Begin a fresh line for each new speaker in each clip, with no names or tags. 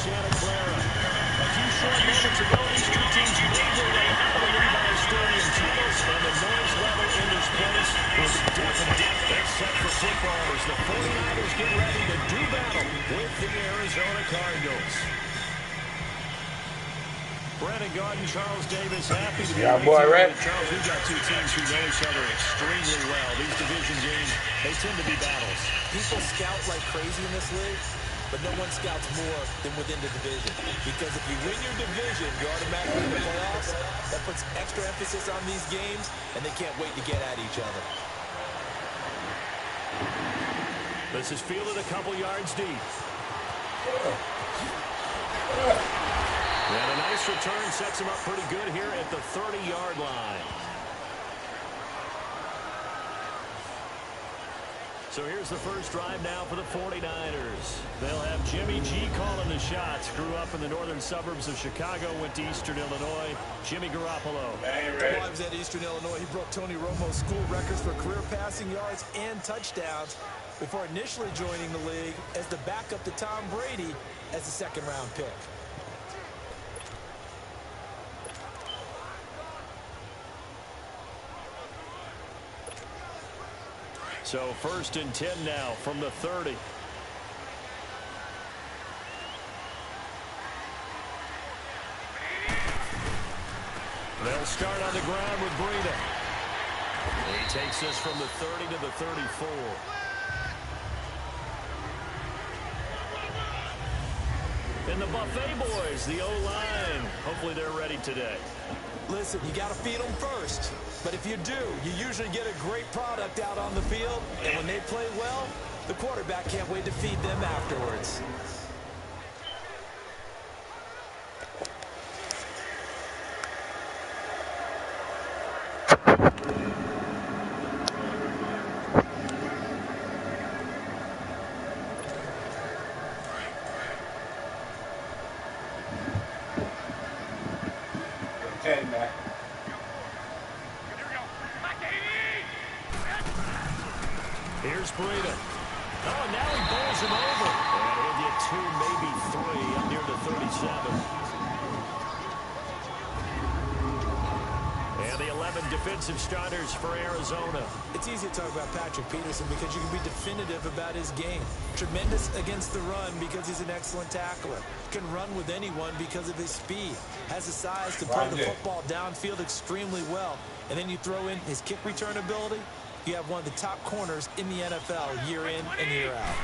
Santa Clara. A few short moments ago, these two teams made their way out of the Levi Stadium tunnels, and the noise level in this place was deafening. They're set for football as the 49ers get ready to do battle with the Arizona Cardinals. Brandon Garden, Charles Davis, happy to be with you. Charles, we've got two teams who know each other extremely well. These division games, they tend to be battles.
People scout like crazy in this league, but no one scouts more than within the division. Because if you win your division, you're automatically in the playoffs. That puts extra emphasis on these games, and they can't wait to get at each other.
This is fielded a couple yards deep. And a nice return sets him up pretty good here at the 30-yard line. So here's the first drive now for the 49ers. They'll have Jimmy G calling the shots. Grew up in the northern suburbs of Chicago, went to Eastern Illinois. Jimmy Garoppolo.
While he was at Eastern Illinois, he broke Tony Romo's school records for career passing yards and touchdowns before initially joining the league as the backup to Tom Brady as a second-round pick.
So 1st and 10 now from the 30. They'll start on the ground with Breida. He takes this from the 30 to the 34. And the Buffet boys, the O-line. Hopefully they're ready today.
Listen, you got to feed them first. But if you do, you usually get a great product out on the field. And when they play well, the quarterback can't wait to feed them afterwards.
Here's Breida. Oh, now he bowls him over. And he'll get 2, maybe 3 up near the 37. And the 11 defensive starters for Arizona.
It's easy to talk about Patrick Peterson because you can be definitive about his game. Tremendous against the run because he's an excellent tackler. Can run with anyone because of his speed. Has the size to play the football downfield extremely well. And then you throw in his kick return ability. You have one of the top corners in the NFL year in and year out.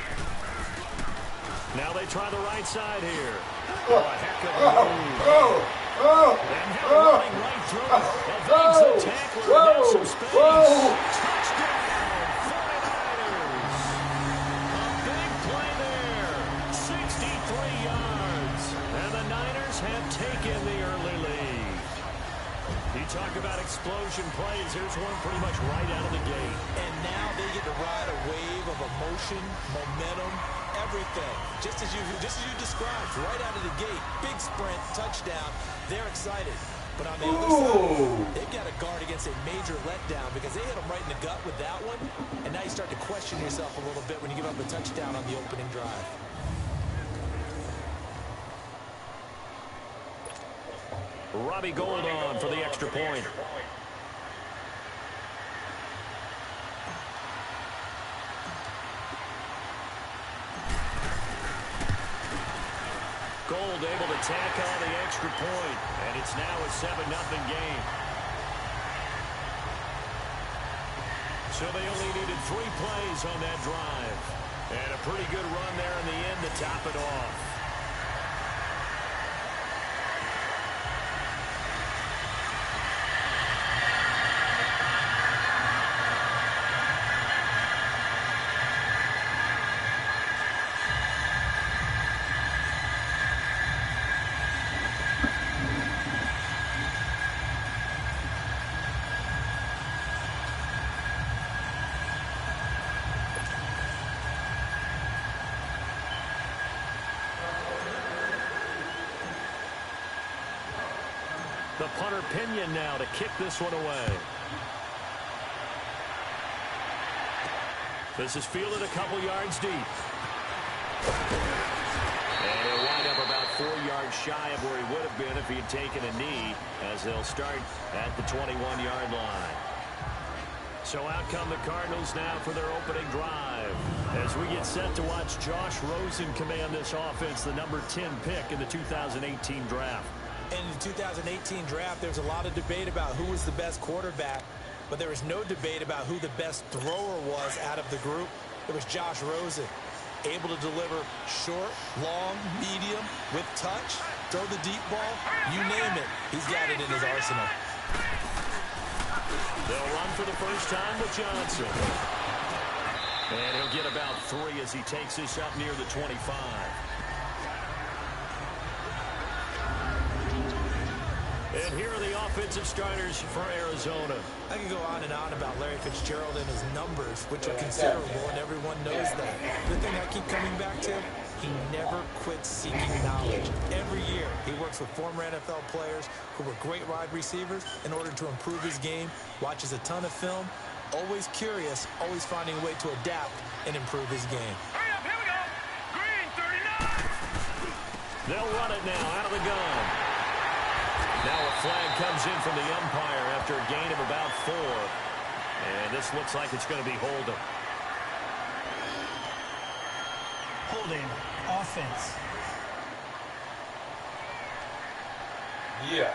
Now they try the right side here. Oh, a heck of a move. And now running right through. Evades the tackler. There's some space. Touchdown, 49ers. A big play there. 63 yards. And the Niners have taken the early lead. You talk about explosion plays. Here's one pretty much right out of the gate.
And now they get to ride a wave of emotion, momentum, everything. Just as you described, right out of the gate. Big sprint, touchdown. They're excited. But on the other side, they've got to guard against a major letdown because they hit them right in the gut with that one. And now you start to question yourself a little bit when you give up a touchdown on the opening drive.
Robbie Gould on for the extra point. Gould able to tack on the extra point, and it's now a 7-0 game. So they only needed 3 plays on that drive. And a pretty good run there in the end to top it off. The punter Pinion now to kick this one away. This is fielded a couple yards deep. And he'll wind up about shy of where he would have been if he had taken a knee, as they'll start at the 21-yard line. So out come the Cardinals now for their opening drive, as we get set to watch Josh Rosen command this offense, the number 10 pick in the 2018 draft.
In the 2018 draft, there's a lot of debate about who was the best quarterback, but there was no debate about who the best thrower was out of the group. It was Josh Rosen, able to deliver short, long, medium, with touch, throw the deep ball, you name it. He's got it in his arsenal.
They'll run for the first time with Johnson. And he'll get about 3 as he takes this up near the 25. And here are the offensive starters for Arizona.
I can go on and on about Larry Fitzgerald and his numbers, which are considerable, and everyone knows that. The thing I keep coming back to, he never quits seeking knowledge. Every year, he works with former NFL players who were great wide receivers in order to improve his game, watches a ton of film, always curious, always finding a way to adapt and improve his game.
Hurry up, here we go. Green, 39.
They'll run it now out of the gun. Now a flag comes in from the umpire after a gain of about 4. And this looks like it's going to be holding.
Holding. Offense.
Yeah.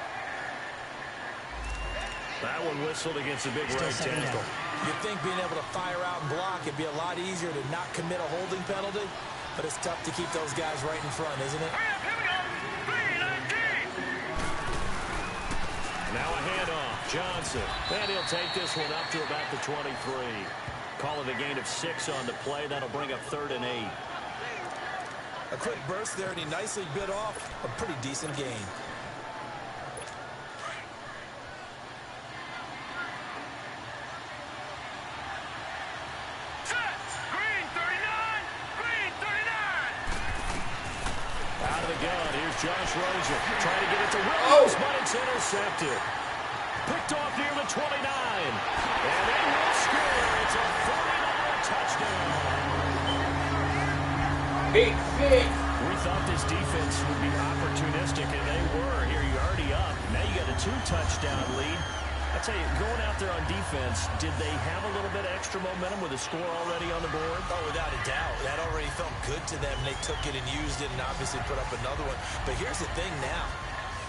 That one whistled against the big right tackle.
You'd think being able to fire out and block it'd be a lot easier to not commit a holding penalty, but it's tough to keep those guys right in front, isn't it?
Hurry up, here we go. 3-19.
Now a handoff. Johnson. And he'll take this one up to about the 23. Call it a gain of 6 on the play. That'll bring up 3rd and 8.
A quick burst there, and he nicely bit off a pretty decent gain.
Set. Green, 39. Green, 39.
Out of the gun. Here's Josh Rosen. Trying to get it to Williams, but it's intercepted. Picked off near the 29. And they will score. It's a 49 touchdown.
Big.
We thought this defense would be opportunistic, and they were. Here you're already up. Now you got a 2-touchdown lead. I tell you, going out there on defense, did they have a little bit of extra momentum with a score already on the board?
Oh, without a doubt. That already felt good to them. They took it and used it and obviously put up another one. But here's the thing now.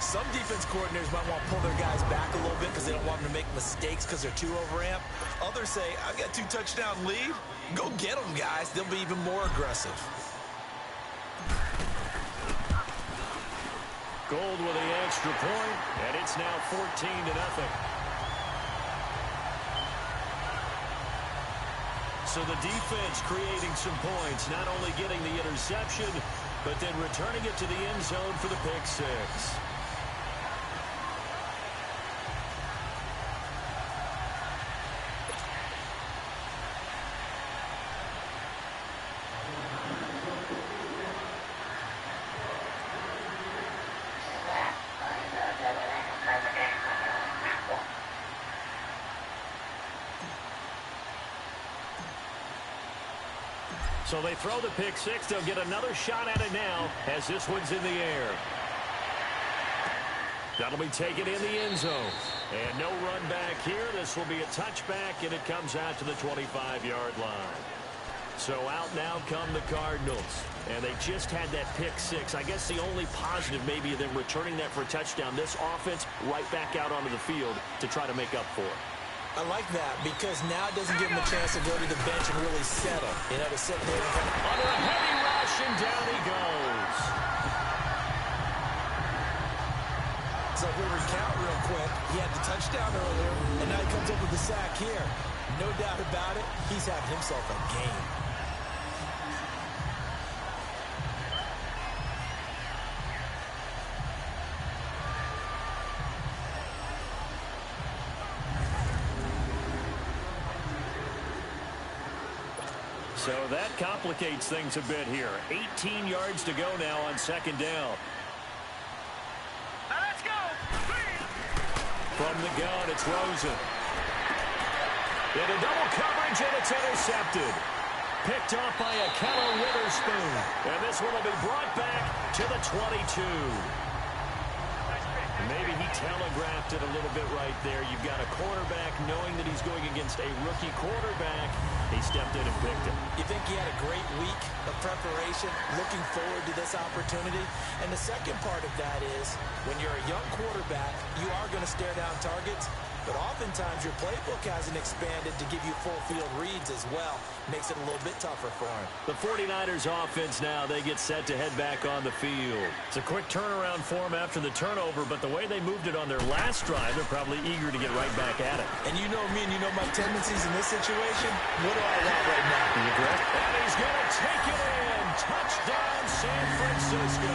Some defense coordinators might want to pull their guys back a little bit because they don't want them to make mistakes because they're too overamped. Others say, I've got 2-touchdown lead. Go get them, guys. They'll be even more aggressive.
Gold with the extra point, and it's now 14-0. So the defense creating some points, not only getting the interception, but then returning it to the end zone for the pick 6. So they throw the pick 6. They'll get another shot at it now as this one's in the air. That'll be taken in the end zone. And no run back here. This will be a touchback, and it comes out to the 25-yard line. So out now come the Cardinals. And they just had that pick 6. I guess the only positive maybe of them returning that for a touchdown. This offense right back out onto the field to try to make up for it.
I like that because now it doesn't give him a chance to go to the bench and really settle. You know, to sit there and kind of
under a heavy rush, and down he goes.
So if we recount real quick, he had the touchdown earlier, and now he comes up with the sack here. No doubt about it, he's having himself a game.
So that complicates things a bit here. 18 yards to go now on 2nd down.
Now let's go.
From the gun, it's Rosen. Into double coverage, and it's intercepted. Picked off by a Witherspoon. And this one will be brought back to the 22. Maybe he telegraphed it a little bit right there. You've got a quarterback knowing that he's going against a rookie quarterback. He stepped in and picked him.
You think he had a great week of preparation, looking forward to this opportunity? And the second part of that is, when you're a young quarterback, you are going to stare down targets, but oftentimes your playbook hasn't expanded to give you full field reads as well. Makes it a little bit tougher for him.
The 49ers offense now, they get set to head back on the field. It's a quick turnaround for them after the turnover, but the way they moved it on their last drive, they're probably eager to get right back at it.
And you know me and you know my tendencies in this situation. What do I want right now?
And he's going to take it in. Touchdown, San Francisco.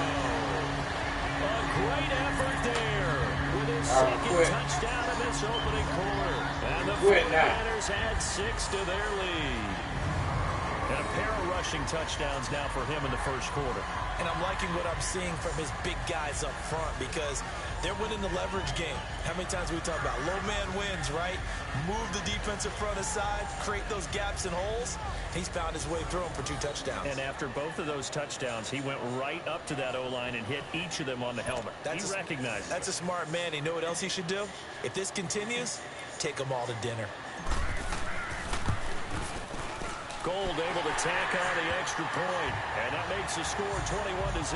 A great effort there with his second touchdown of this opening quarter. And the 49ers add 6 to their lead. And a pair of rushing touchdowns now for him in the first quarter.
And I'm liking what I'm seeing from his big guys up front because they're winning the leverage game. How many times we talk about low man wins, right? Move the defensive front aside, create those gaps and holes. He's found his way through them for 2 touchdowns.
And after both of those touchdowns, he went right up to that O-line and hit each of them on the helmet. He recognized it.
That's a smart man. You know what else he should do? If this continues, take them all to dinner.
Gold able to tack on the extra point, and that makes the score 21-0.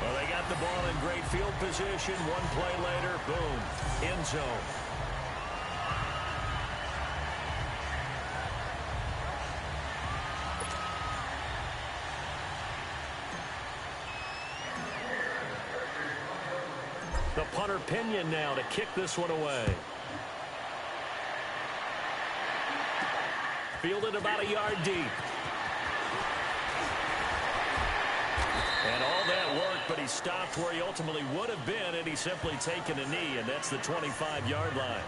Well, they got the ball in great field position. One play later, boom, end zone. The punter Pinion now to kick this one away. Fielded about a yard deep. And all that work, but he stopped where he ultimately would have been, and he's simply taken a knee, and that's the 25-yard line.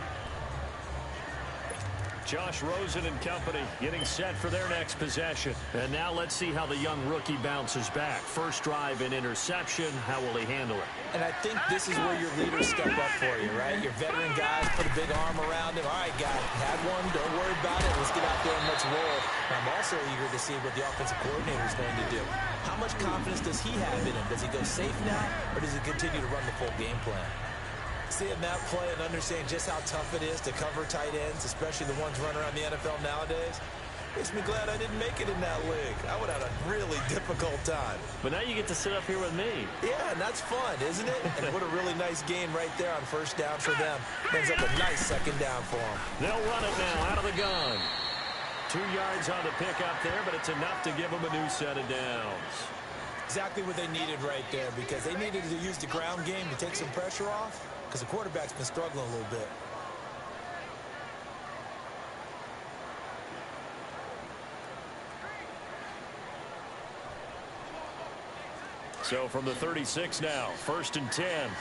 Josh Rosen and company getting set for their next possession. And now let's see how the young rookie bounces back. First drive and interception. How will he handle it?
And I think this is where your leaders step up for you, right? Your veteran guys put a big arm around him. All right, guy, had one. Don't worry about it. Let's get out there and let's roll. And I'm also eager to see what the offensive coordinator is going to do. How much confidence does he have in him? Does he go safe now, or does he continue to run the full game plan? Seeing that play and understanding just how tough it is to cover tight ends, especially the ones running around the NFL nowadays, makes me glad I didn't make it in that league. I would have had a really difficult time.
But now you get to sit up here with me.
Yeah, and that's fun, isn't it? And what a really nice gain right there on first down for them. Ends up a nice second down for them.
They'll run it now out of the gun. 2 yards on the pickup there, but it's enough to give them a new set of downs.
Exactly what they needed right there, because they needed to use the ground game to take some pressure off, because the quarterback's been struggling a little bit.
So from the 36 now, 1st and 10.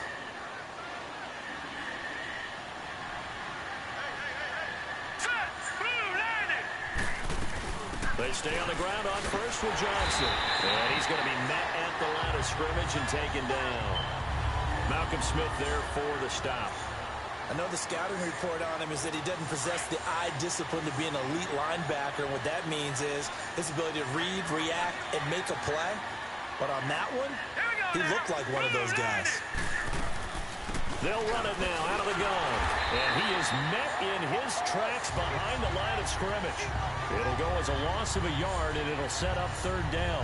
They stay on the ground on first with Johnson. And he's going to be met at the line of scrimmage and taken down. Malcolm Smith there for the stop.
I know the scouting report on him is that he doesn't possess the eye discipline to be an elite linebacker. And what that means is his ability to read, react, and make a play. But on that one, he looked like one of those guys.
They'll run it now out of the gun. And he is met in his tracks behind the line of scrimmage. It'll go as a loss of a yard, and it'll set up 3rd down.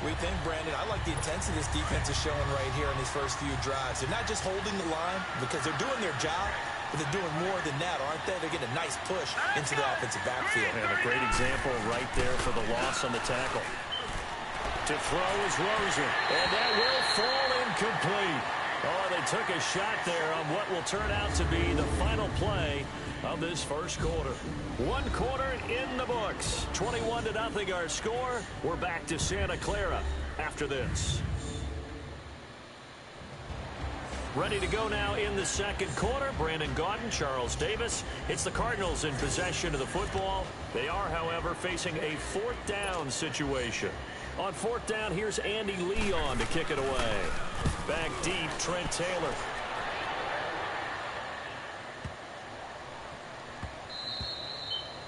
We think, Brandon, I like the intensity this defense is showing right here in these first few drives. They're not just holding the line because they're doing their job, but they're doing more than that, aren't they? They're getting a nice push into the offensive backfield.
And a great example right there for the loss on the tackle. To throw is Rosen, and that will fall incomplete. Oh, they took a shot there on what will turn out to be the final play of this first quarter. 1 quarter in the books. 21-0 our score. We're back to Santa Clara after this. Ready to go now in the second quarter. Brandon Gaudin, Charles Davis. It's the Cardinals in possession of the football. They are, however, facing a 4th down situation. On 4th down, here's Andy Leon to kick it away. Back deep, Trent Taylor.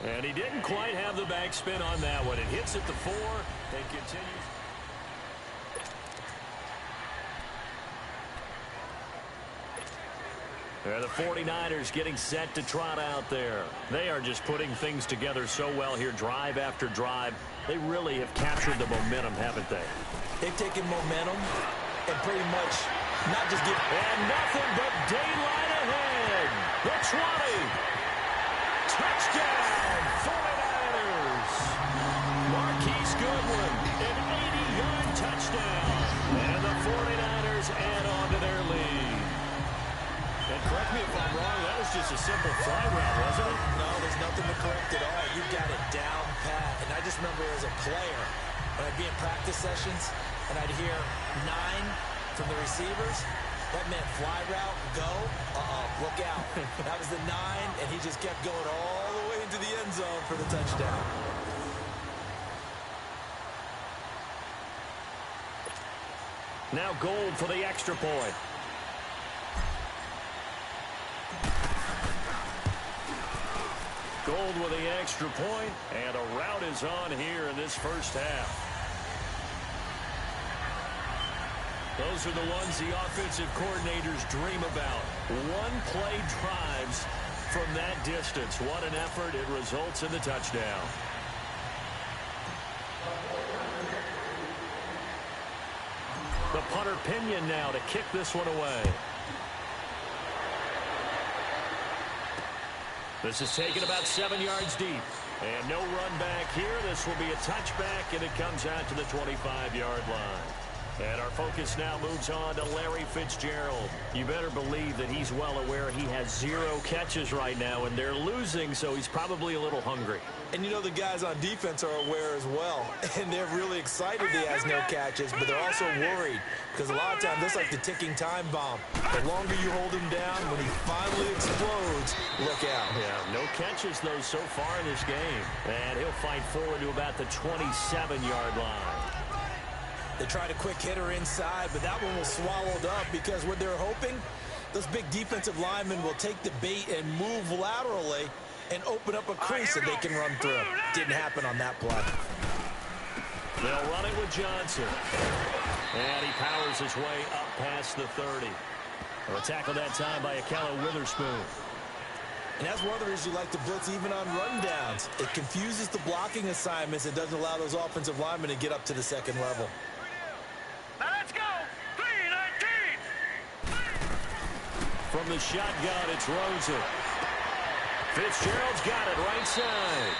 And he didn't quite have the backspin on that one. It hits at the 4 and continues. The 49ers getting set to trot out there. They are just putting things together so well here, drive after drive. They really have captured the momentum, haven't they?
They've taken momentum and pretty much not just give...
And nothing but daylight ahead. The 20. Touchdown, 49ers. Marquise Goodwin, an 80-yard touchdown. And the 49ers add on to their lead. And correct me if I'm wrong, that was just a simple fly route, wasn't it?
No, there's nothing to correct at all. You got it down pat. And I just remember as a player, when I'd be in practice sessions, and I'd hear 9 from the receivers, that meant fly route, go, look out. That was the 9, and he just kept going all the way into the end zone for the touchdown.
Now Gold for the extra point. Gold with the extra point, and a rout is on here in this first half. Those are the ones the offensive coordinators dream about. One-play drives from that distance. What an effort. It results in the touchdown. The punter Pinion now to kick this one away. This is taken about 7 yards deep. And no run back here. This will be a touchback, and it comes out to the 25-yard line. And our focus now moves on to Larry Fitzgerald. You better believe that he's well aware he has 0 catches right now, and they're losing, so he's probably a little hungry.
And you know the guys on defense are aware as well. And they're really excited he has no catches, but they're also worried. Because a lot of times, that's like the ticking time bomb. The longer you hold him down, when he finally explodes, look out.
Yeah, no catches, though, so far in this game. And he'll fight forward to about the 27-yard line.
They tried a quick hitter inside, but that one was swallowed up because what they're hoping, those big defensive linemen will take the bait and move laterally and open up a crease that they can run through. Didn't happen on that play.
They'll run it with Johnson. And he powers his way up past the 30. A tackle that time by Akello Witherspoon.
And that's one of the reasons you like to blitz even on rundowns. It confuses the blocking assignments and doesn't allow those offensive linemen to get up to the second level.
Now let's go. 3-19.
From the shotgun, it's Rosen. Fitzgerald's got it right side.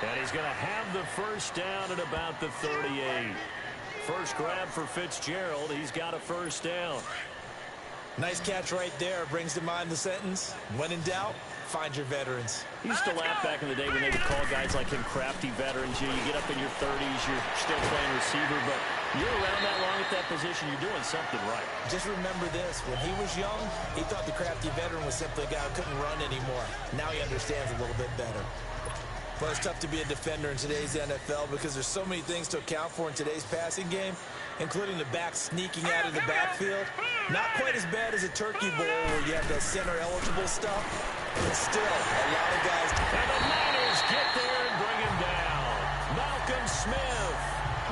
And he's going to have the first down at about the 38. First grab for Fitzgerald. He's got a first down.
Nice catch right there. Brings to mind the sentence, when in doubt, find your veterans.
He used to laugh back in the day when they would call guys like him crafty veterans. You get up in your 30s, you're still playing receiver, but you're around that long at that position, you're doing something right.
Just remember this, when he was young, he thought the crafty veteran was simply a guy who couldn't run anymore. Now he understands a little bit better. But it's tough to be a defender in today's NFL because there's so many things to account for in today's passing game, including the back sneaking out of the backfield. Not quite as bad as a turkey bowl where you have the center-eligible stuff, but still, a lot of guys...
And the Niners get there and bring him down. Malcolm Smith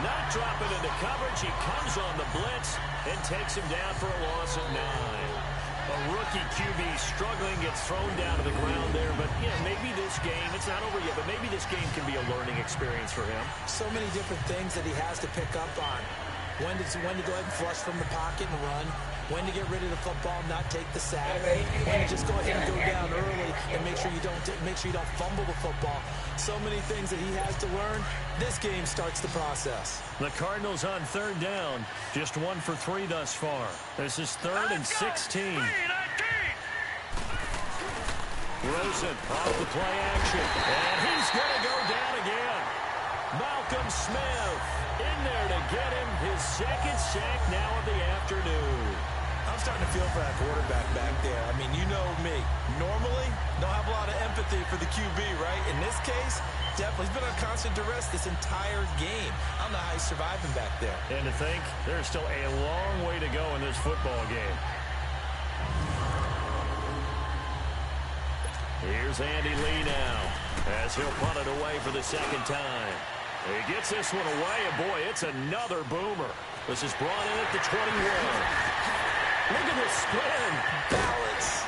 not dropping into coverage. He comes on the blitz and takes him down for a loss of 9. A rookie QB struggling, gets thrown down to the ground there. But, yeah, maybe this game, it's not over yet, but maybe this game can be a learning experience for him.
So many different things that he has to pick up on. When to go ahead and flush from the pocket and run. When to get rid of the football, not take the sack. When to just go ahead and go down early and make sure you don't fumble the football. So many things that he has to learn. This game starts the process.
The Cardinals on third down. Just 1 for 3 thus far. This is 3rd and 16. Rosen off the play action. And he's going to go down again. Malcolm Smith in there to get him his second sack now of the afternoon.
I'm starting to feel for that quarterback back there. I mean, you know me. Normally, don't have a lot of empathy for the QB, right? In this case, definitely. He's been on constant duress this entire game. I don't know how he's surviving back there.
And to think, there's still a long way to go in this football game. Here's Andy Lee now as he'll punt it away for the second time. He gets this one away, and boy, it's another boomer. This is brought in at the 21. Look at the spin.
Balance.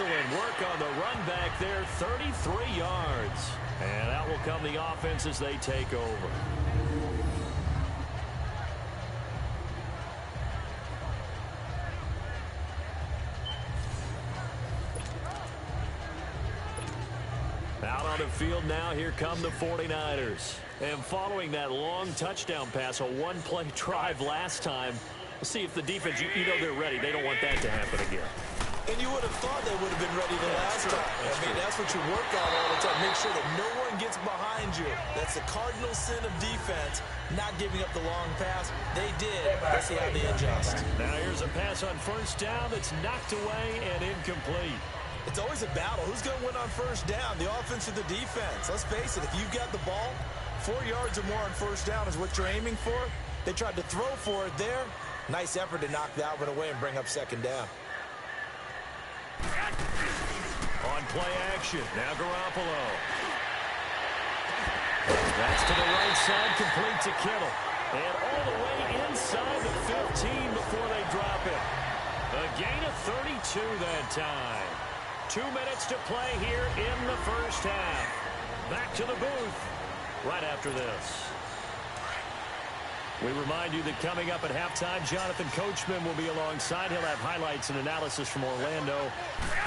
Excellent work on the run back there, 33 yards. And out will come the offense as they take over. Out on the field now, here come the 49ers. And following that long touchdown pass, a one-play drive last time, we'll see if the defense, you know they're ready. They don't want that to happen again.
And you would have thought they would have been ready the last time. That's what you work on all the time. Make sure that no one gets behind you. That's the cardinal sin of defense, not giving up the long pass. They did. Let's see how they adjust.
Now here's a pass on first down that's knocked away and incomplete.
It's always a battle. Who's going to win on first down, the offense or the defense? Let's face it, if you've got the ball, 4 yards or more on first down is what you're aiming for. They tried to throw for it there. Nice effort to knock that one away and bring up second down.
On play action, now Garoppolo. That's to the right side, complete to Kittle. And all the way inside the 15 before they drop it. A gain of 32 that time. 2 minutes to play here in the first half. Back to the booth right after this. We remind you that coming up at halftime, Jonathan Coachman will be alongside. He'll have highlights and analysis from Orlando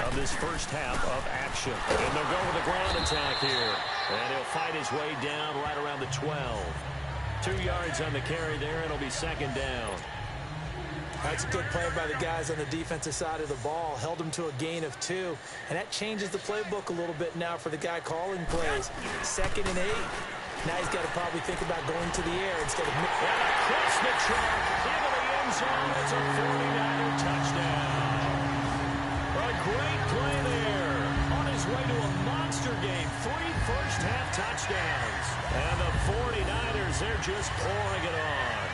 of this first half of action. And they'll go with a ground attack here. And he'll fight his way down right around the 12. 2 yards on the carry there, and it'll be second down.
That's a good play by the guys on the defensive side of the ball. Held them to a gain of 2. And that changes the playbook a little bit now for the guy calling plays. 2nd and 8. Now he's got to probably think about going to the air instead of...
And across the track, into the end zone. It's a 49er touchdown. A great play there. On his way to a monster game. 3 first-half touchdowns. And the 49ers, they're just pouring it on.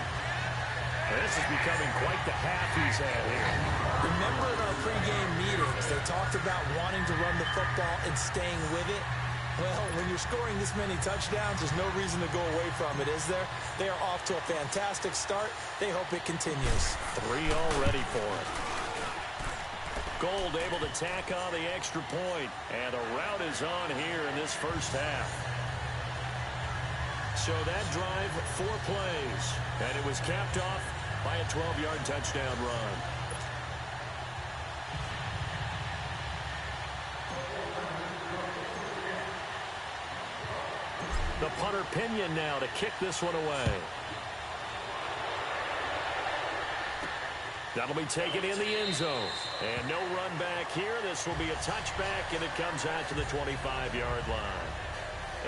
This is becoming quite the half he's had here.
Remember in our pregame meetings, they talked about wanting to run the football and staying with it. Well, when you're scoring this many touchdowns, there's no reason to go away from it, is there? They are off to a fantastic start. They hope it continues.
3 already for it. Gold able to tack on the extra point. And a rout is on here in this first half. So that drive, 4 plays. And it was capped off by a 12-yard touchdown run. The punter Pinion now to kick this one away. That'll be taken in the end zone. And no run back here. This will be a touchback, and it comes out to the 25-yard line.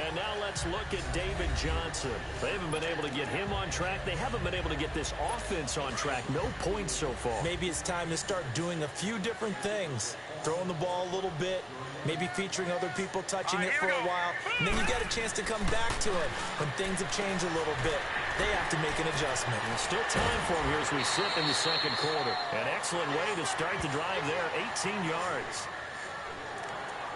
And now let's look at David Johnson. They haven't been able to get him on track. They haven't been able to get this offense on track. No points so far.
Maybe it's time to start doing a few different things. Throwing the ball a little bit, maybe featuring other people touching it for a while. And then you get a chance to come back to it when things have changed a little bit. They have to make an adjustment.
And still time for him here as we sit in the second quarter. An excellent way to start the drive there, 18 yards.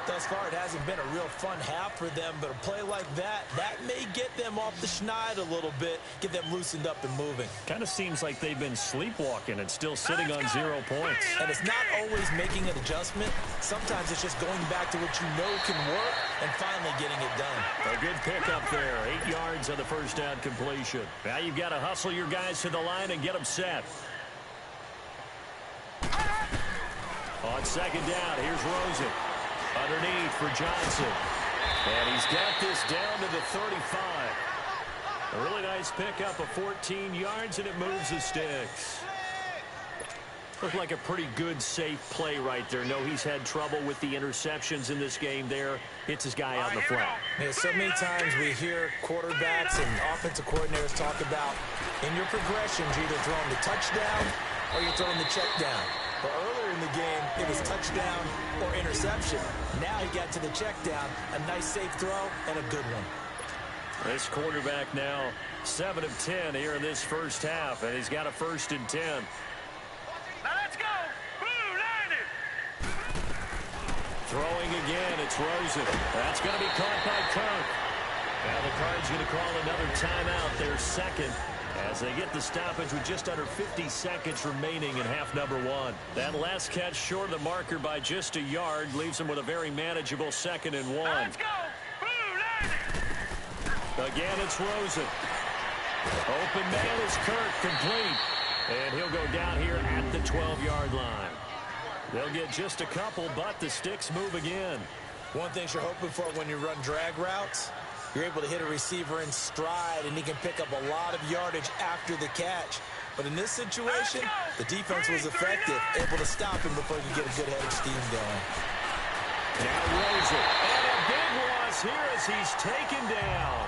Thus far, it hasn't been a real fun half for them, but a play like that may get them off the schneid a little bit, get them loosened up and moving.
Kind of seems like they've been sleepwalking and still sitting on 0 points.
And it's not always making an adjustment. Sometimes it's just going back to what you know can work and finally getting it done.
A good pickup there, 8 yards on the first down completion. Now you've got to hustle your guys to the line and get them set. On second down, here's Rosen. Underneath for Johnson. And he's got this down to the 35. A really nice pickup of 14 yards, and it moves the sticks. Looked like a pretty good, safe play right there. No, he's had trouble with the interceptions in this game there. Hits his guy out in the flat.
Yeah, so many times we hear quarterbacks and offensive coordinators talk about in your progressions, you're either throwing the touchdown or you're throwing the check down. But earlier in the game, it was touchdown or interception. Now he got to the check down. A nice safe throw and a good one.
This quarterback now 7 of 10 here in this first half, and he's got a 1st and 10.
Now let's go. Blue Niners.
Throwing again, it's Rosen. That's going to be caught by Kirk. Now the Cards going to call another timeout, their second. as they get the stoppage with just under 50 seconds remaining in half number one. That last catch short of the marker by just a yard leaves them with a very manageable 2nd and 1.
Let's go.
Again, it's Rosen. Open man is Kirk, complete. And he'll go down here at the 12-yard line. They'll get just a couple, but the sticks move again.
One thing you're hoping for when you run drag routes, you're able to hit a receiver in stride, and he can pick up a lot of yardage after the catch. But in this situation, the defense was effective, able to stop him before he could get a good head of steam going.
Now Rosen. And a big loss here as he's taken down.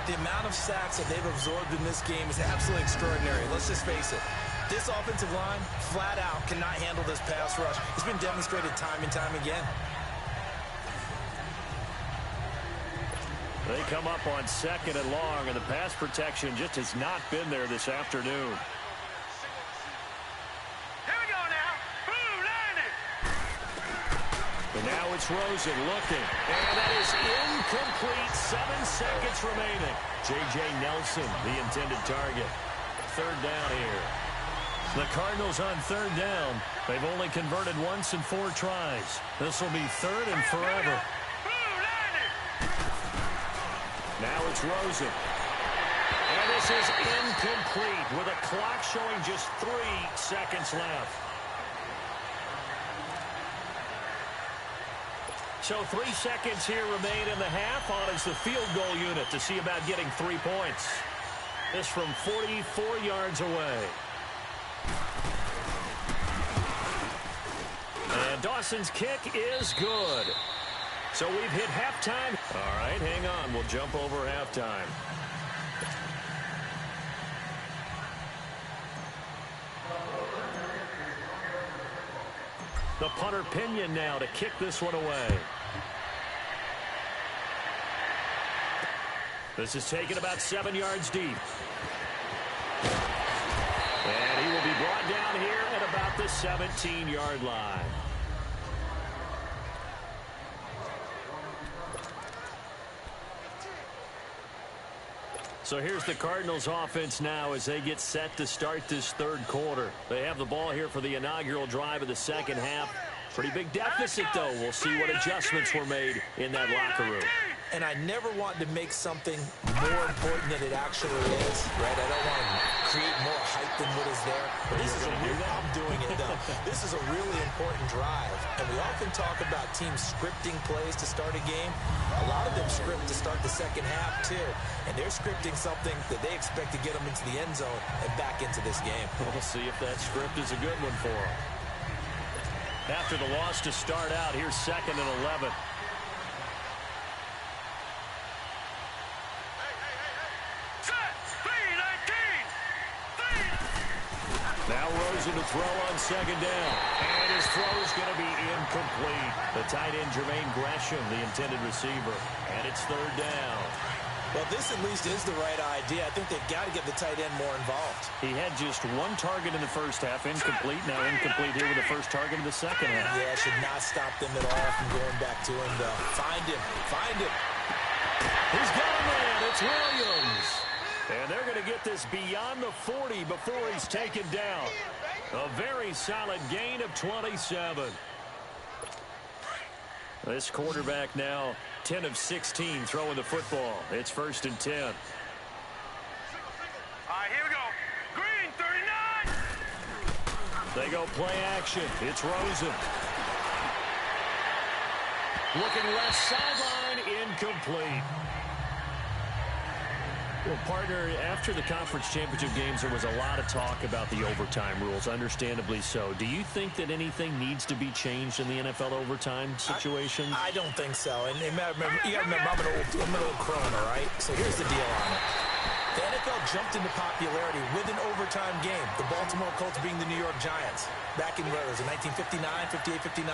The amount of sacks that they've absorbed in this game is absolutely extraordinary. Let's just face it. This offensive line, flat out, cannot handle this pass rush. It's been demonstrated time and time again.
They come up on 2nd and long, and the pass protection just has not been there this afternoon.
Here we go now. Blue line it.
And now it's Rosen looking. And that is incomplete. 7 seconds remaining. J.J. Nelson, the intended target. 3rd down here. The Cardinals on 3rd down. They've only converted once in 4 tries. This will be 3rd and forever. Now it's Rosen. And this is incomplete with a clock showing just 3 seconds left. So 3 seconds here remain in the half. On is the field goal unit to see about getting 3 points. This from 44 yards away. And Dawson's kick is good. So we've hit halftime. All right, hang on. We'll jump over halftime. The punter Pinion now to kick this one away. This is taken about 7 yards deep. And he will be brought down here at about the 17-yard line. So here's the Cardinals offense now as they get set to start this 3rd quarter. They have the ball here for the inaugural drive of the 2nd half. Pretty big deficit, though. We'll see what adjustments were made in that locker room.
And I never want to make something more important than it actually is, right? I don't want to create more hype than what is there. But this is I'm doing it, though. This is a really important drive. And we often talk about teams scripting plays to start a game. A lot of them script to start the 2nd half, too. And they're scripting something that they expect to get them into the end zone and back into this game.
We'll see if that script is a good one for them. After the loss to start out, here's 2nd and 11. Now Rosen to throw on 2nd down. And his throw is going to be incomplete. The tight end, Jermaine Gresham, the intended receiver. And it's 3rd down.
Well, this at least is the right idea. I think they've got to get the tight end more involved.
He had just 1 target in the 1st half. Incomplete. Now incomplete here with the 1st target in the 2nd half.
Yeah, should not stop them at all from going back to him, though. Find him. Find him.
He's got a man. It's Williams. And they're going to get this beyond the 40 before he's taken down. A very solid gain of 27. This quarterback now 10 of 16 throwing the football. It's 1st and 10.
All right, here we go. Green, 39.
They go play action. It's Rosen. Looking left sideline, incomplete. Well, partner, after the conference championship games, there was a lot of talk about the overtime rules, understandably so. Do you think that anything needs to be changed in the NFL overtime situation?
I don't think so. And you got to remember, I'm an old crone, all right? So here's the deal on it. The NFL jumped into popularity with an overtime game. The Baltimore Colts being the New York Giants. Back in, what was it, 1959, 58, 59?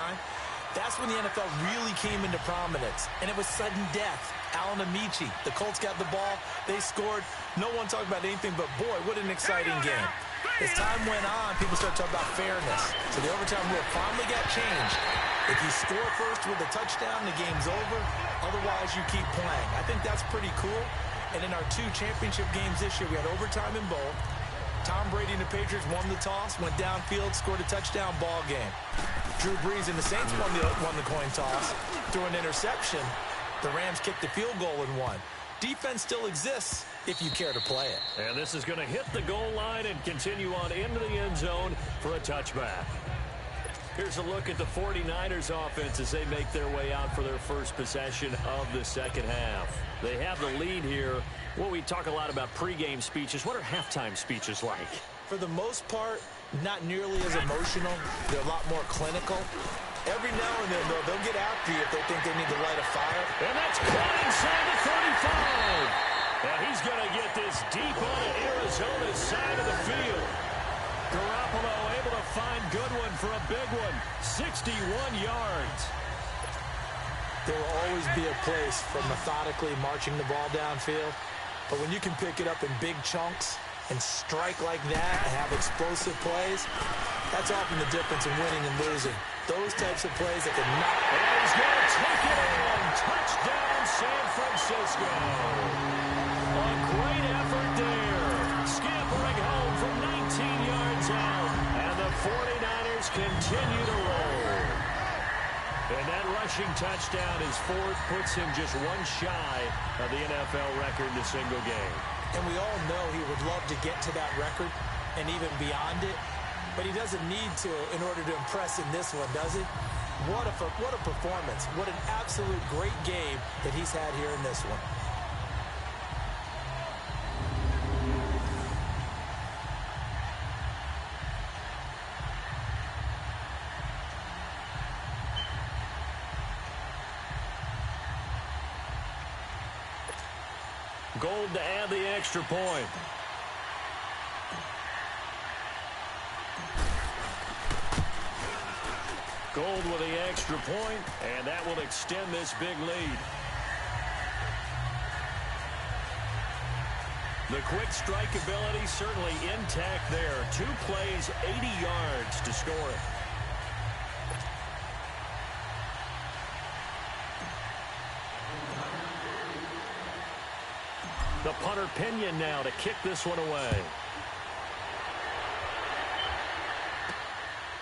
That's when the NFL really came into prominence. And it was sudden death. Alan Amici, the Colts got the ball. They scored. No one talked about anything but, boy, what an exciting game. As time went on, people started talking about fairness. So the overtime rule finally got changed. If you score first with a touchdown, the game's over. Otherwise, you keep playing. I think that's pretty cool. And in our 2 championship games this year, we had overtime in both. Tom Brady and the Patriots won the toss, went downfield, scored a touchdown, ball game. Drew Brees and the Saints won the coin toss, threw an interception. The Rams kicked the field goal and won. Defense still exists if you care to play it.
And this is going to hit the goal line and continue on into the end zone for a touchback. Here's a look at the 49ers offense as they make their way out for their first possession of the second half. They have the lead here. Well, we talk a lot about pregame speeches. What are halftime speeches like?
For the most part, not nearly as emotional. They're a lot more clinical. Every now and then, though, they'll get after you if they think they need to light a fire.
And that's caught inside the 35. And he's going to get this deep onto Arizona's side of the field. Garoppolo able to find Goodwin for a big one. 61 yards.
There will always be a place for methodically marching the ball downfield. But when you can pick it up in big chunks and strike like that and have explosive plays, that's often the difference in winning and losing. Those types of plays that can knock.
And he's going to take it in. Touchdown, San Francisco. A great effort there. Scampering home from 19 yards out. And the 49ers continue to roll. And that rushing touchdown, his 4th, puts him just one shy of the NFL record in a single game.
And we all know he would love to get to that record and even beyond it. But he doesn't need to in order to impress in this one, does he? What a performance. What an absolute great game that he's had here in this one.
Gold to add the extra point. Gold with the extra point, and that will extend this big lead. The quick strike ability certainly intact there. 2 plays, 80 yards to score it. The punter Pinion now to kick this one away.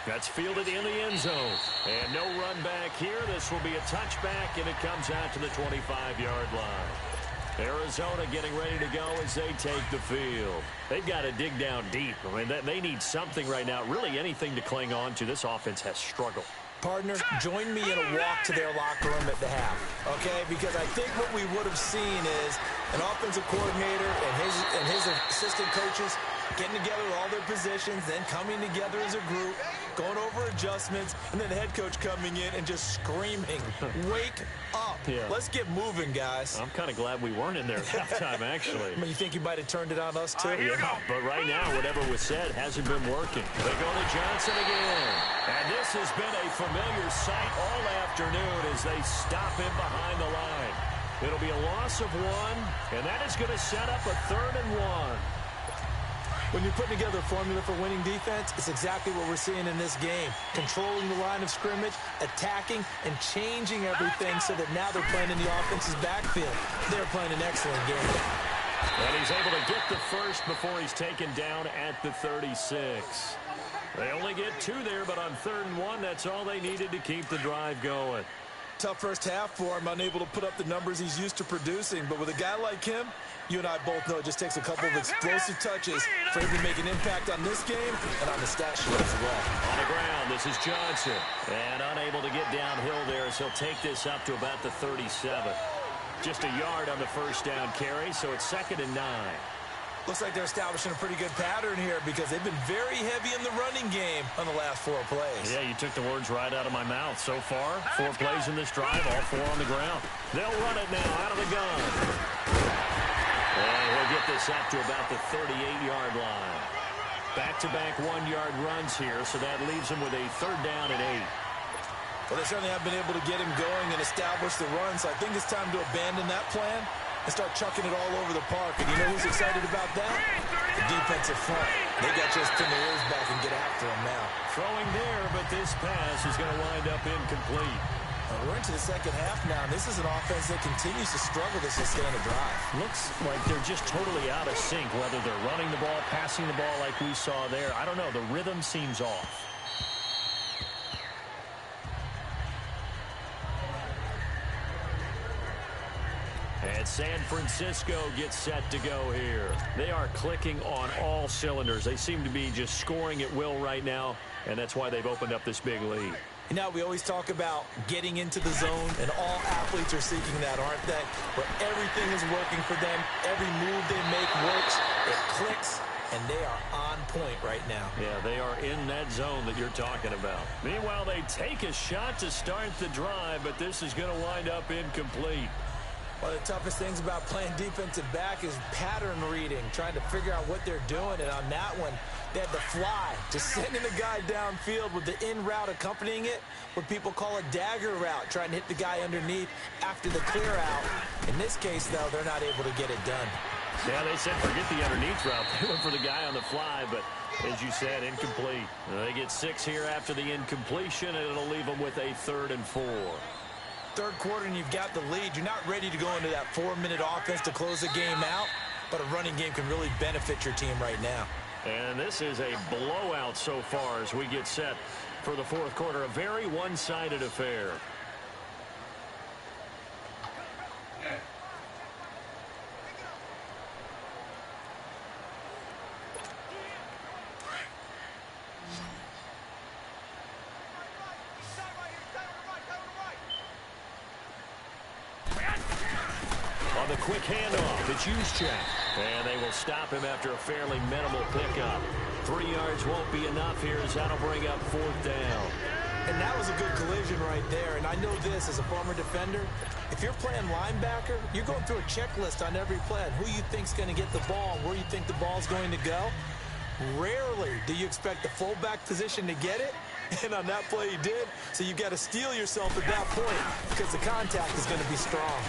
That's fielded in the end zone. And no run back here. This will be a touchback, and it comes out to the 25-yard line. Arizona getting ready to go as they take the field. They've got to dig down deep. I mean, they need something right now, really anything to cling on to. This offense has struggled.
Partner, join me in a walk to their locker room at the half, okay? Because I think what we would have seen is an offensive coordinator and his assistant coaches getting together with all their positions, then coming together as a group, going over adjustments, and then the head coach coming in and just screaming, wake up. Yeah. Let's get moving, guys.
I'm kind of glad we weren't in there at halftime, actually.
I mean, you think you might have turned it on us, too?
Yeah, but right now, whatever was said hasn't been working. They go to Johnson again. And this has been a familiar sight all afternoon as they stop him behind the line. It'll be a loss of 1, and that is going to set up a 3rd and 1.
When you're putting together a formula for winning defense, it's exactly what we're seeing in this game. Controlling the line of scrimmage, attacking, and changing everything so that now they're playing in the offense's backfield. They're playing an excellent game.
And he's able to get the first before he's taken down at the 36. They only get 2 there, but on 3rd and 1, that's all they needed to keep the drive going.
Tough first half for him, unable to put up the numbers he's used to producing. But with a guy like him, you and I both know it just takes a couple of explosive touches for him to make an impact on this game and on the stat sheet as well.
On the ground, this is Johnson. And unable to get downhill there as he'll take this up to about the 37. Just a yard on the first down carry, so it's 2nd and 9.
Looks like they're establishing a pretty good pattern here because they've been very heavy in the running game on the last 4 plays.
Yeah, you took the words right out of my mouth. So far, 4 plays in this drive, all 4 on the ground. They'll run it now out of the gun. And he'll get this up to about the 38-yard line. Back-to-back 1-yard runs here, so that leaves him with a 3rd down and 8.
Well, they certainly have been able to get him going and establish the run, so I think it's time to abandon that plan and start chucking it all over the park. And you know who's excited about that? The defensive front. They got just pin their ears back and get after him now.
Throwing there, but this pass is going to wind up incomplete.
We're into the second half now, and this is an offense that continues to struggle to sustain a drive.
Looks like they're just totally out of sync, whether they're running the ball, passing the ball like we saw there. I don't know. The rhythm seems off. And San Francisco gets set to go here. They are clicking on all cylinders. They seem to be just scoring at will right now, and that's why they've opened up this big lead.
You know, we always talk about getting into the zone, and all athletes are seeking that, aren't they? Where everything is working for them, every move they make works, it clicks, and they are on point right now.
Yeah, they are in that zone that you're talking about. Meanwhile, they take a shot to start the drive, but this is going to wind up incomplete.
One of the toughest things about playing defensive back is pattern reading, trying to figure out what they're doing. And on that one, they had the fly, just sending the guy downfield with the in route accompanying it, what people call a dagger route, trying to hit the guy underneath after the clear out. In this case, though, they're not able to get it done.
Yeah, they said forget the underneath route. They went for the guy on the fly, but as you said, incomplete. They get 6 here after the incompletion, and it'll leave them with a 3rd and 4.
Third quarter and you've got the lead. You're not ready to go into that 4-minute offense to close the game out, but a running game can really benefit your team right now.
And this is a blowout so far as we get set for the 4th quarter. A very one-sided affair. The quick handoff, it's Juszczyk. And they will stop him after a fairly minimal pickup. 3 yards won't be enough here as that'll bring up 4th down.
And that was a good collision right there. And I know this as a former defender. If you're playing linebacker, you're going through a checklist on every play on who you think's going to get the ball and where you think the ball's going to go. Rarely do you expect the fullback position to get it. And on that play he did. So you've got to steel yourself at that point because the contact is going to be strong.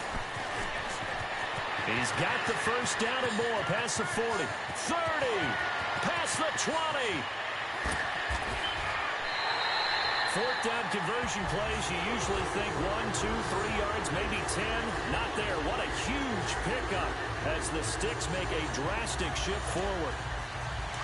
He's got the 1st down and more past the 40, 30, past the 20. 4th down conversion plays, you usually think 1, 2, 3 yards, maybe 10. Not there. What a huge pickup as the sticks make a drastic shift forward.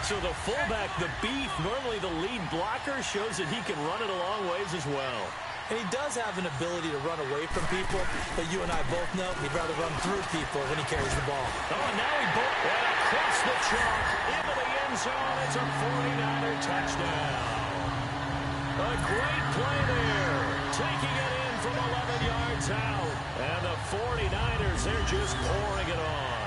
So the fullback, the beef, normally the lead blocker, shows that he can run it a long ways as well.
And he does have an ability to run away from people, but you and I both know he'd rather run through people when he carries the ball.
Oh, and now he and across the chalk into the end zone. It's a 49er touchdown. A great play there, taking it in from 11 yards out. And the 49ers, they're just pouring it on.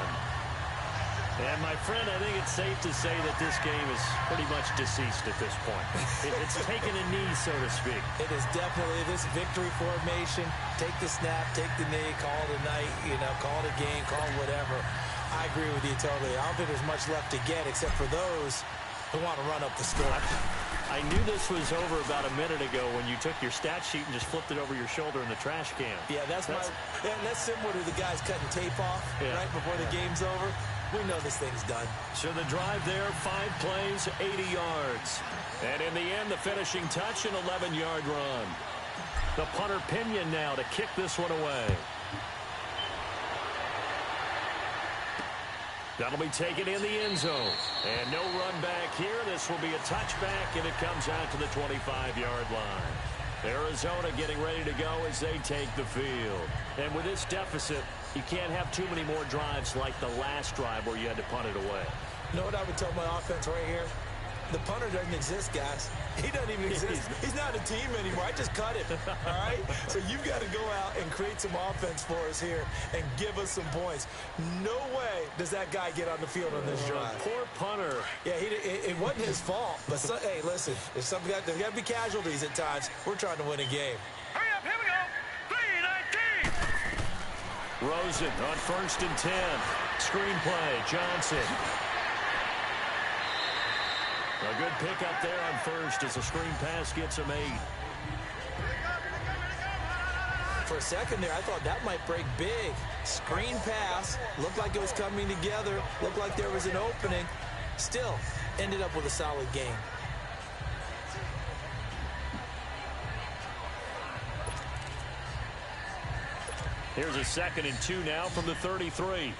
And, my friend, I think it's safe to say that this game is pretty much deceased at this point. It's taken a knee, so to speak.
It is definitely this victory formation. Take the snap, take the knee, call it a night, call it a game, call it whatever. I agree with you totally. I don't think there's much left to get except for those who want to run up the score.
I knew this was over about a minute ago when you took your stat sheet and just flipped it over your shoulder in the trash can.
Yeah, that's similar to the guys cutting tape off right before the game's over. We know this thing's done.
So the drive there, 5 plays, 80 yards. And in the end, the finishing touch, an 11-yard run. The punter Pinion now to kick this one away. That'll be taken in the end zone. And no run back here. This will be a touchback, and it comes out to the 25-yard line. Arizona getting ready to go as they take the field. And with this deficit, you can't have too many more drives like the last drive where you had to punt it away.
You know what I would tell my offense right here? The punter doesn't exist, guys. He doesn't even exist. He's not a team anymore. I just cut him, all right? So you've got to go out and create some offense for us here and give us some points. No way does that guy get on the field on this drive.
Poor punter.
Yeah, it wasn't his fault. But, hey, listen, there's got to be casualties at times. We're trying to win a game.
Hurry up, here we go. 3-19.
Rosen on 1st and 10. Screenplay, Johnson. A good pickup there on 1st as a screen pass gets him 8.
For a second there, I thought that might break big. Screen pass, looked like it was coming together, looked like there was an opening. Still, ended up with a solid game.
Here's a 2nd and 2 now from the 33.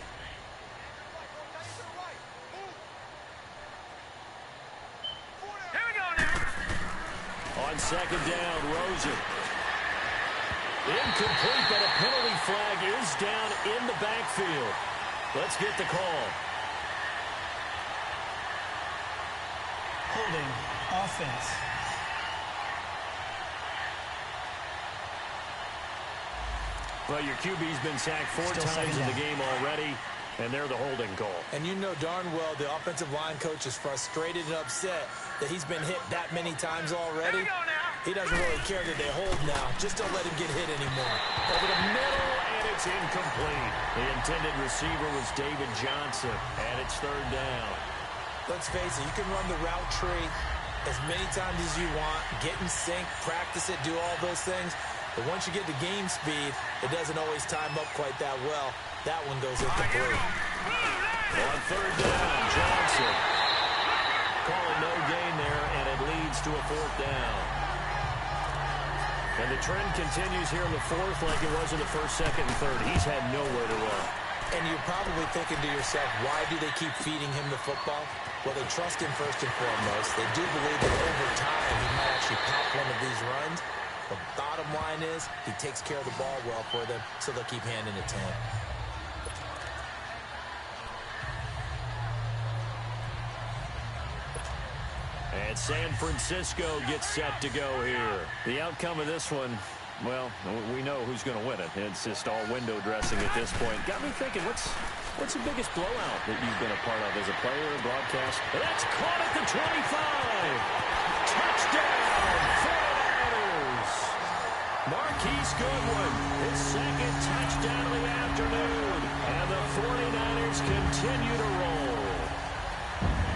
On 2nd down, Rosen. Incomplete, but a penalty flag is down in the backfield. Let's get the call.
Holding. Offense.
Well, your QB's been sacked 4 times in the game already, and they're the holding call.
And you know darn well the offensive line coach is frustrated and upset that he's been hit that many times already. He doesn't really care that they hold now. Just don't let him get hit anymore.
Over the middle, and it's incomplete. The intended receiver was David Johnson, and it's 3rd down.
Let's face it, you can run the route tree as many times as you want, get in sync, practice it, do all those things. But once you get to game speed, it doesn't always time up quite that well. That one goes incomplete.
On 3rd down, Johnson. Calling no gain there, and it leads to a 4th down. And the trend continues here in the 4th like it was in the 1st, 2nd, and 3rd. He's had nowhere to run.
And you're probably thinking to yourself, why do they keep feeding him the football? Well, they trust him first and foremost. They do believe that over time he might actually pop one of these runs. The bottom line is he takes care of the ball well for them, so they'll keep handing it to him.
And San Francisco gets set to go here. The outcome of this one, well, we know who's going to win it. It's just all window dressing at this point. Got me thinking, what's the biggest blowout that you've been a part of as a player or broadcast? That's caught at the 25. Touchdown, 49ers. Marquise Goodwin, his 2nd touchdown of the afternoon. And the 49ers continue to roll.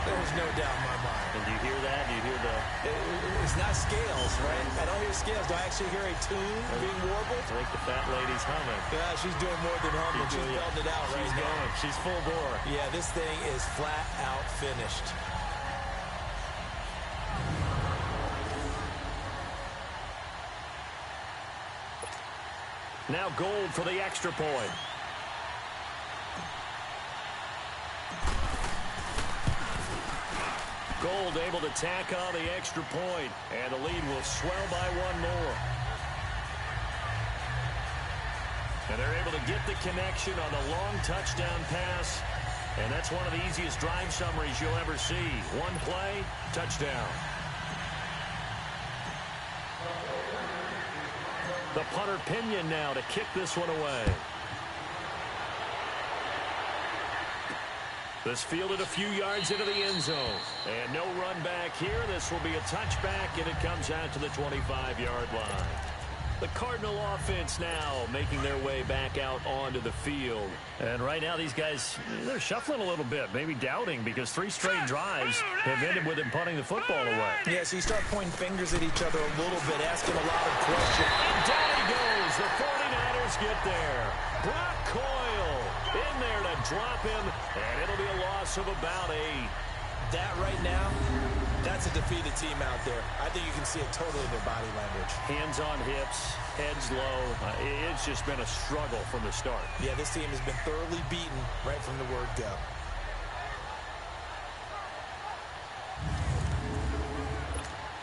There's no doubt in my mind.
And do you hear that? Do you hear the...
It's not scales, right? I don't hear scales. Do I actually hear a tune being warbled?
I think the fat lady's humming.
Yeah, she's doing more than humming. She's belting it out right now.
She's going. She's full bore.
Yeah, this thing is flat out finished.
Now Gold for the extra point. Gold able to tack on the extra point, and the lead will swell by 1 more. And they're able to get the connection on the long touchdown pass, and that's one of the easiest drive summaries you'll ever see. 1 play, touchdown. The punter Pinion now to kick this one away. This fielded a few yards into the end zone. And no run back here. This will be a touchback, and it comes out to the 25-yard line. The Cardinal offense now making their way back out onto the field. And right now these guys, they're shuffling a little bit, maybe doubting, because 3 straight drives have ended with them punting the football away.
Yeah, so you start pointing fingers at each other a little bit, asking a lot of questions.
And down he goes. The 49ers get there. Brock Coyle in there to drop him, and it'll be a loss of about 8.
That right now, that's a defeated team out there. I think you can see it totally in their body language.
Hands on hips, heads low. It's just been a struggle from the start.
Yeah, this team has been thoroughly beaten right from the word go.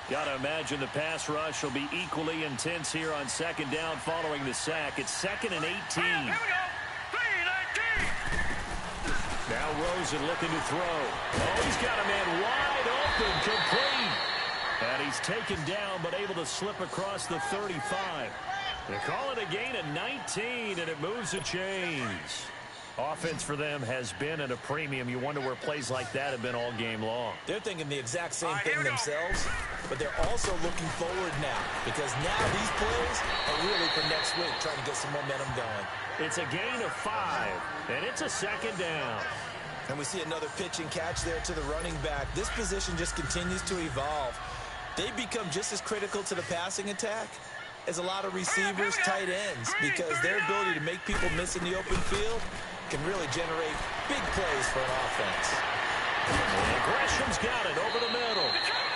Got to imagine the pass rush will be equally intense here on 2nd down following the sack. It's 2nd and 18.
Here we go. 3-19.
Now Rosen looking to throw. Oh, he's got a man wide open, complete. And he's taken down, but able to slip across the 35. They call it a gain of 19, and it moves the chains. Offense for them has been at a premium. You wonder where plays like that have been all game long.
They're thinking the exact same thing themselves, but they're also looking forward now, because now these plays are really for next week, trying to get some momentum going.
It's a gain of 5, and it's a 2nd down.
And we see another pitch and catch there to the running back. This position just continues to evolve. They become just as critical to the passing attack is a lot of receivers, tight ends, because their ability to make people miss in the open field can really generate big plays for an offense.
And Gresham's got it over the middle.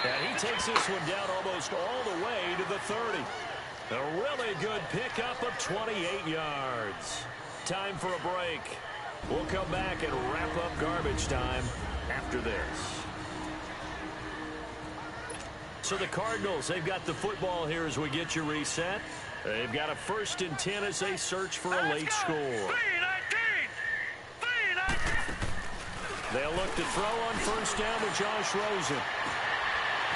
And he takes this one down almost all the way to the 30. A really good pickup of 28 yards. Time for a break. We'll come back and wrap up garbage time after this. So the Cardinals, they've got the football here as we get you reset. They've got a 1st and 10 as they search for a late score. They'll look to throw on 1st down with Josh Rosen.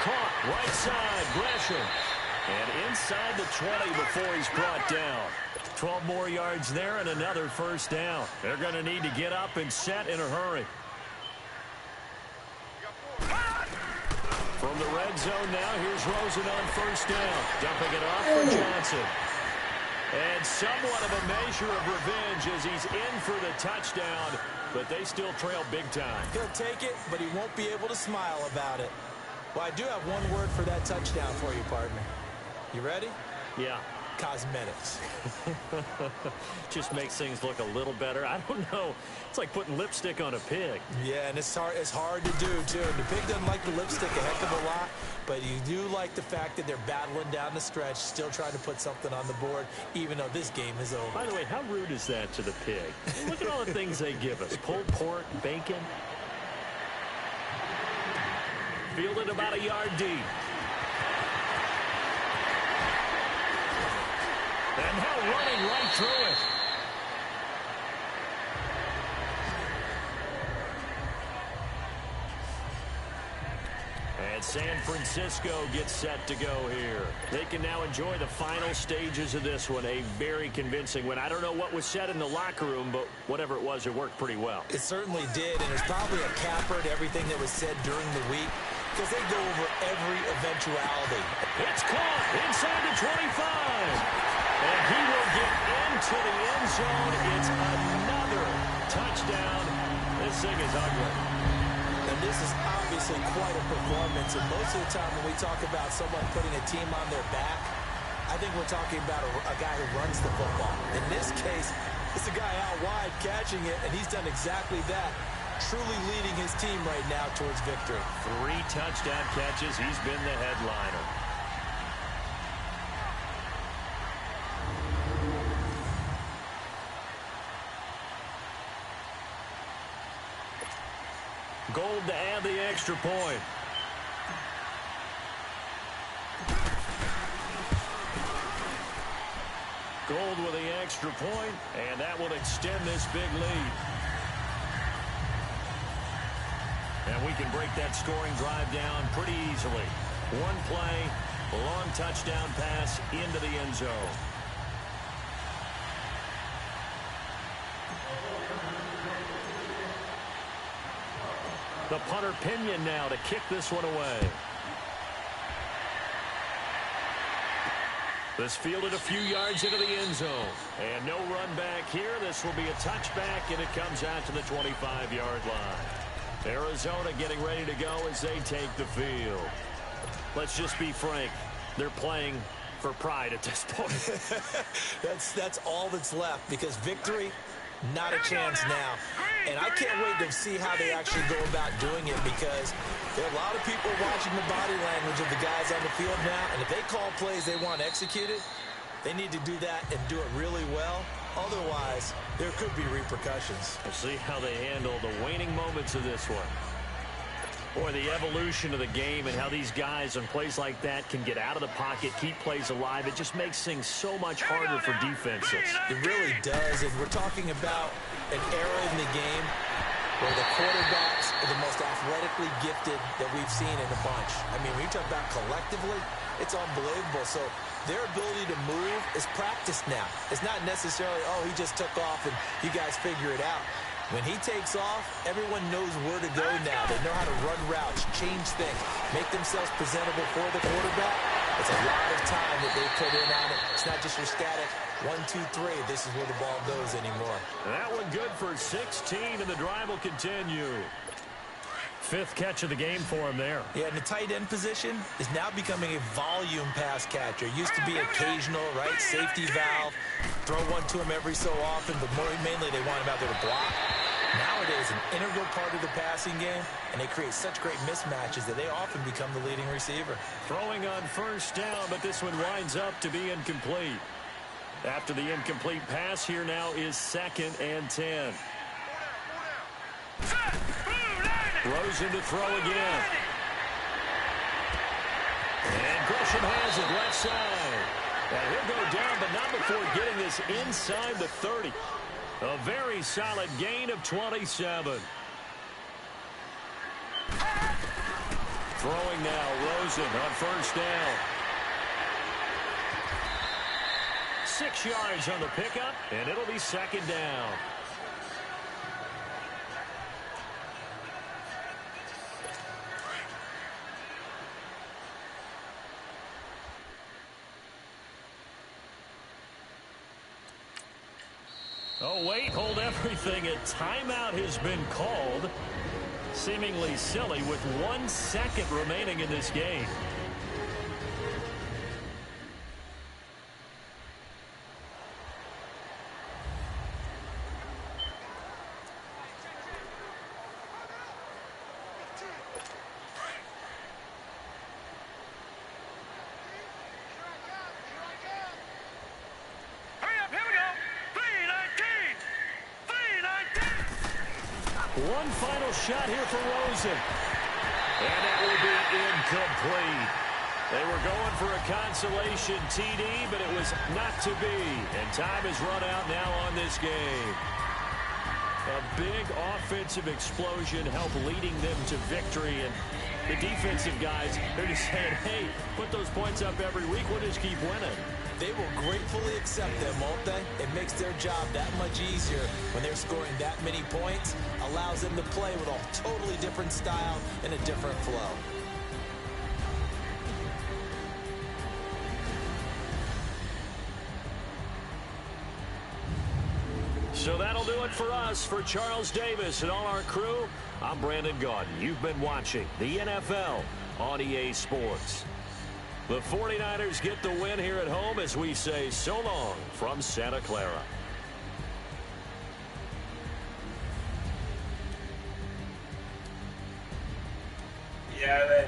Caught right side, Gresham. And inside the 20 before he's brought down. 12 more yards there and another 1st down. They're going to need to get up and set in a hurry. From the red zone now, here's Rosen on 1st down. Dumping it off for Johnson. And somewhat of a measure of revenge as he's in for the touchdown, but they still trail big time.
He'll take it, but he won't be able to smile about it. Well, I do have one word for that touchdown for you, partner. You ready?
Yeah.
Cosmetics.
Just makes things look a little better. I don't know. It's like putting lipstick on a pig.
Yeah, and it's hard to do, too. The pig doesn't like the lipstick a heck of a lot, but you do like the fact that they're battling down the stretch, still trying to put something on the board, even though this game is over.
By the way, how rude is that to the pig? Look at all the things they give us. Pulled pork, bacon. Fielded about a yard deep. And now running right through it. And San Francisco gets set to go here. They can now enjoy the final stages of this one. A very convincing win. I don't know what was said in the locker room, but whatever it was, it worked pretty well.
It certainly did, and there's probably a capper to everything that was said during the week, because they go over every eventuality.
It's caught inside the 25. And he will get into the end zone. It's another touchdown. This thing is ugly.
And this is obviously quite a performance. And most of the time when we talk about someone putting a team on their back, I think we're talking about a guy who runs the football. In this case, it's a guy out wide catching it, and he's done exactly that. Truly leading his team right now towards victory.
3 touchdown catches. He's been the headliner. Gold to add the extra point. Gold with the extra point, and that will extend this big lead. And we can break that scoring drive down pretty easily. One play, long touchdown pass into the end zone. The punter Pinion now to kick this one away. This fielded a few yards into the end zone. And no run back here. This will be a touchback, and it comes out to the 25-yard line. Arizona getting ready to go as they take the field. Let's just be frank. They're playing for pride at this point.
That's all that's left, because victory, not a chance now. And I can't wait to see how they actually go about doing it, because there are a lot of people watching the body language of the guys on the field now, and if they call plays they want executed, they need to do that and do it really well. Otherwise, there could be repercussions.
We'll see how they handle the waning moments of this one. Boy, the evolution of the game and how these guys on plays like that can get out of the pocket, keep plays alive, it just makes things so much harder for defenses.
It really does, and we're talking about an era in the game where the quarterbacks are the most athletically gifted that we've seen in a bunch. I mean, when you talk about collectively, it's unbelievable. So their ability to move is practiced now. It's not necessarily, oh, he just took off and you guys figure it out. When he takes off, everyone knows where to go now. They know how to run routes, change things, make themselves presentable for the quarterback. It's a lot of time that they put in on it. It's not just your static 1, 2, 3. This is where the ball goes anymore.
That one good for 16, and the drive will continue. Fifth catch of the game for him there.
Yeah, and the tight end position is now becoming a volume pass catcher. Used to be occasional, right? Safety valve. Throw one to him every so often, but mainly they want him out there to block. Nowadays, an integral part of the passing game, and they create such great mismatches that they often become the leading receiver.
Throwing on first down, but this one winds up to be incomplete. After the incomplete pass, here now is 2nd and 10. Rosen to throw again. And Gresham has it left side. And he'll go down, but not before getting this inside the 30. A very solid gain of 27. Throwing now, Rosen on first down. 6 yards on the pickup, and it'll be 2nd down. Oh, wait, hold everything. A timeout has been called. Seemingly silly with 1 second remaining in this game. One final shot here for Rosen. And that will be incomplete. They were going for a consolation TD, but it was not to be. And time has run out now on this game. A big offensive explosion helped leading them to victory. And the defensive guys, they're just saying, hey, put those points up every week. We'll just keep winning.
They will gratefully accept them, won't they? It makes their job that much easier when they're scoring that many points. Allows them to play with a totally different style and a different flow.
So that'll do it for us. For Charles Davis and all our crew, I'm Brandon Gaudin. You've been watching the NFL on EA Sports. The 49ers get the win here at home as we say so long from Santa Clara.
Yeah,